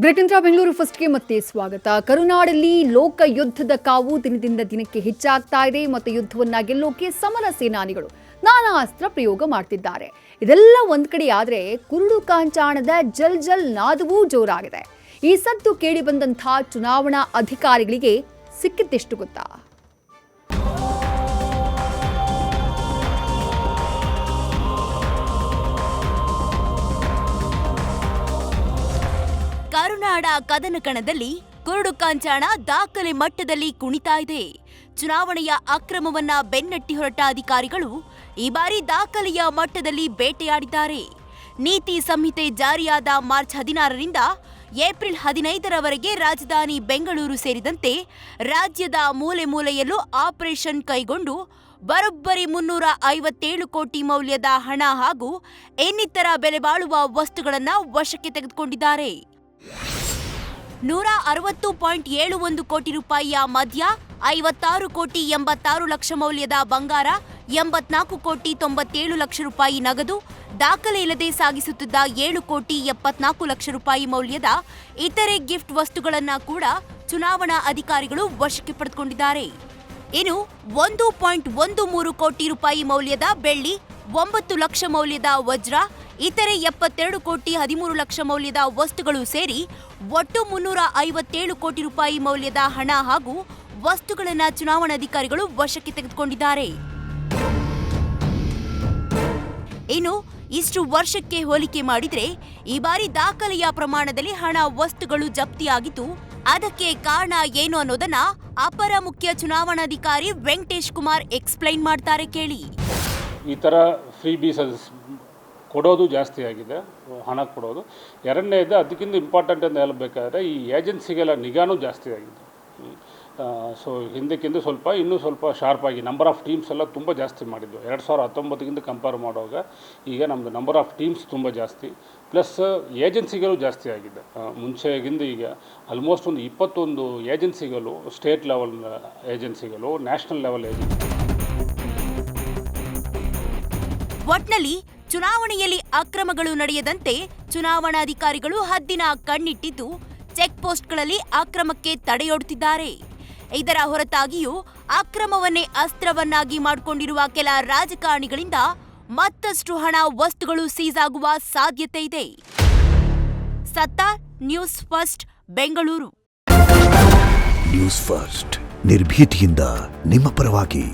ಬ್ರಿಟನ್ರ ಬೆಂಗಳೂರು ಫಸ್ಟ್ಗೆ ಮತ್ತೆ ಸ್ವಾಗತ. ಕರುನಾಡಲ್ಲಿ ಲೋಕಯುದ್ಧದ ಕಾವು ದಿನದಿಂದ ದಿನಕ್ಕೆ ಹೆಚ್ಚಾಗ್ತಾ ಇದೆ ಮತ್ತು ಯುದ್ಧವನ್ನ ಗೆಲ್ಲೋಕೆ ಸಮರ ಸೇನಾನಿಗಳು ನಾನಾ ಅಸ್ತ್ರ ಪ್ರಯೋಗ ಮಾಡ್ತಿದ್ದಾರೆ. ಇದೆಲ್ಲ ಒಂದ್ ಕಡೆ ಆದ್ರೆ ಕುರುಡು ಕಾಂಚಾಣದ ಜಲ್ ಜಲ್ ನಾದವೂ ಜೋರಾಗಿದೆ. ಈ ಸದ್ದು ಕೇಳಿ ಬಂದಂಥ ಚುನಾವಣಾ ಅಧಿಕಾರಿಗಳಿಗೆ ಸಿಕ್ಕಿದ್ದೆಷ್ಟು ಗೊತ್ತಾ? ಕರುನಾಡ ಕದನ ಕಣದಲ್ಲಿ ಕುರುಡು ಕಾಂಚಾಣ ದಾಖಲೆ ಮಟ್ಟದಲ್ಲಿ ಕುಣಿತಾ ಇದೆ. ಚುನಾವಣೆಯ ಅಕ್ರಮವನ್ನ ಬೆನ್ನಟ್ಟಿ ಹೊರಟ ಅಧಿಕಾರಿಗಳು ಈ ಬಾರಿ ದಾಖಲೆಯ ಮಟ್ಟದಲ್ಲಿ ಬೇಟೆಯಾಡಿದ್ದಾರೆ. ನೀತಿ ಸಂಹಿತೆ ಜಾರಿಯಾದ ಮಾರ್ಚ್ 16ರಿಂದ ಏಪ್ರಿಲ್ 15ರವರೆಗೆ ರಾಜಧಾನಿ ಬೆಂಗಳೂರು ಸೇರಿದಂತೆ ರಾಜ್ಯದ ಮೂಲೆ ಮೂಲೆಯಲ್ಲೂ ಆಪರೇಷನ್ ಕೈಗೊಂಡು ಬರೋಬ್ಬರಿ 357 ಕೋಟಿ ಮೌಲ್ಯದ ಹಣ ಹಾಗೂ ಇನ್ನಿತರ ಬೆಲೆ ಬಾಳುವ ವಸ್ತುಗಳನ್ನು ವಶಕ್ಕೆ ತೆಗೆದುಕೊಂಡಿದ್ದಾರೆ. 160.71 ಕೋಟಿ ರೂಪಾಯಿಯ ಮದ್ಯ, 56 ಕೋಟಿ 86 ಲಕ್ಷ ಮೌಲ್ಯದ ಬಂಗಾರ, 84 ಕೋಟಿ 97 ಲಕ್ಷ ರೂಪಾಯಿ ನಗದು, ದಾಖಲೆ ಇಲ್ಲದೆ ಸಾಗಿಸುತ್ತಿದ್ದ 7 ಕೋಟಿ 74 ಲಕ್ಷ ರೂಪಾಯಿ ಮೌಲ್ಯದ ಇತರೆ ಗಿಫ್ಟ್ ವಸ್ತುಗಳನ್ನು ಕೂಡ ಚುನಾವಣಾ ಅಧಿಕಾರಿಗಳು ವಶಕ್ಕೆ ಪಡೆದುಕೊಂಡಿದ್ದಾರೆ. ಇನ್ನು 1.13 ಕೋಟಿ ರೂಪಾಯಿ ಮೌಲ್ಯದ ಬೆಳ್ಳಿ, 9 ಲಕ್ಷ ಮೌಲ್ಯದ ವಜ್ರ, ಇತರೆ 72 ಕೋಟಿ 13 ಲಕ್ಷ ಮೌಲ್ಯದ ವಸ್ತುಗಳು ಸೇರಿ ಒಟ್ಟು 357 ಕೋಟಿ ರೂಪಾಯಿ ಮೌಲ್ಯದ ಹಣ ಹಾಗೂ ವಸ್ತುಗಳನ್ನು ಚುನಾವಣಾಧಿಕಾರಿಗಳು ವಶಕ್ಕೆ ತೆಗೆದುಕೊಂಡಿದ್ದಾರೆ. ಇನ್ನು ಇಷ್ಟು ವರ್ಷಕ್ಕೆ ಹೋಲಿಕೆ ಮಾಡಿದ್ರೆ ಈ ಬಾರಿ ದಾಖಲೆಯ ಪ್ರಮಾಣದಲ್ಲಿ ಹಣ ವಸ್ತುಗಳು ಜಪ್ತಿಯಾಗಿದ್ದು, ಅದಕ್ಕೆ ಕಾರಣ ಏನು ಅನ್ನೋದನ್ನ ಅಪರ ಮುಖ್ಯ ಚುನಾವಣಾಧಿಕಾರಿ ವೆಂಕಟೇಶ್ ಕುಮಾರ್ ಎಕ್ಸ್ಪ್ಲೈನ್ ಮಾಡ್ತಾರೆ, ಕೇಳಿ. ಈ ಥರ ಫ್ರೀ ಬೀಸ್ ಕೊಡೋದು ಜಾಸ್ತಿ ಆಗಿದೆ, ಹಣ ಕೊಡೋದು. ಎರಡನೇದು, ಅದಕ್ಕಿಂತ ಇಂಪಾರ್ಟೆಂಟ್ ಅಂತ ಹೇಳಬೇಕಾದ್ರೆ ಈ ಏಜೆನ್ಸಿಗೆಲ್ಲ ನಿಗಾನೂ ಜಾಸ್ತಿ ಆಗಿದೆ. ಸೊ ಹಿಂದಕ್ಕಿಂತ ಇನ್ನೂ ಸ್ವಲ್ಪ ಶಾರ್ಪಾಗಿ ನಂಬರ್ ಆಫ್ ಟೀಮ್ಸ್ ಎಲ್ಲ ತುಂಬ ಜಾಸ್ತಿ ಮಾಡಿದ್ದು. 2019ಗಿಂತ ಕಂಪೇರ್ ಮಾಡುವಾಗ ಈಗ ನಮ್ಮದು ನಂಬರ್ ಆಫ್ ಟೀಮ್ಸ್ ತುಂಬ ಜಾಸ್ತಿ, ಪ್ಲಸ್ ಏಜೆನ್ಸಿಗಳು ಜಾಸ್ತಿ ಆಗಿದೆ. ಮುಂಚೆಗಿಂತ ಈಗ ಆಲ್ಮೋಸ್ಟ್ ಒಂದು 21 ಏಜೆನ್ಸಿಗಳು, ಸ್ಟೇಟ್ ಲೆವೆಲ್ ಏಜೆನ್ಸಿಗಳು, ನ್ಯಾಷನಲ್ ಲೆವೆಲ್ ಏಜೆನ್ಸಿ. ಒಟ್ನಲ್ಲಿ ಚುನಾವಣೆಯಲ್ಲಿ ಅಕ್ರಮಗಳು ನಡೆಯದಂತೆ ಚುನಾವಣಾಧಿಕಾರಿಗಳು ಹದ್ದಿನ ಕಣ್ಣಿಟ್ಟಿದ್ದು ಚೆಕ್ ಪೋಸ್ಟ್ಗಳಲ್ಲಿ ಅಕ್ರಮಕ್ಕೆ ತಡೆಯೊಡ್ಡುತ್ತಿದ್ದಾರೆ. ಇದರ ಹೊರತಾಗಿಯೂ ಅಕ್ರಮವನ್ನೇ ಅಸ್ತ್ರವನ್ನಾಗಿ ಮಾಡಿಕೊಂಡಿರುವ ಕೆಲ ರಾಜಕಾರಣಿಗಳಿಂದ ಮತ್ತಷ್ಟು ಹಣ ವಸ್ತುಗಳು ಸೀಸ್ ಆಗುವ ಸಾಧ್ಯತೆ ಇದೆ. Sattar, news first, Bengaluru. News first ನಿರ್ಭೀತಿಯಿಂದ ನಿಮ್ಮ ಪರವಾಗಿ.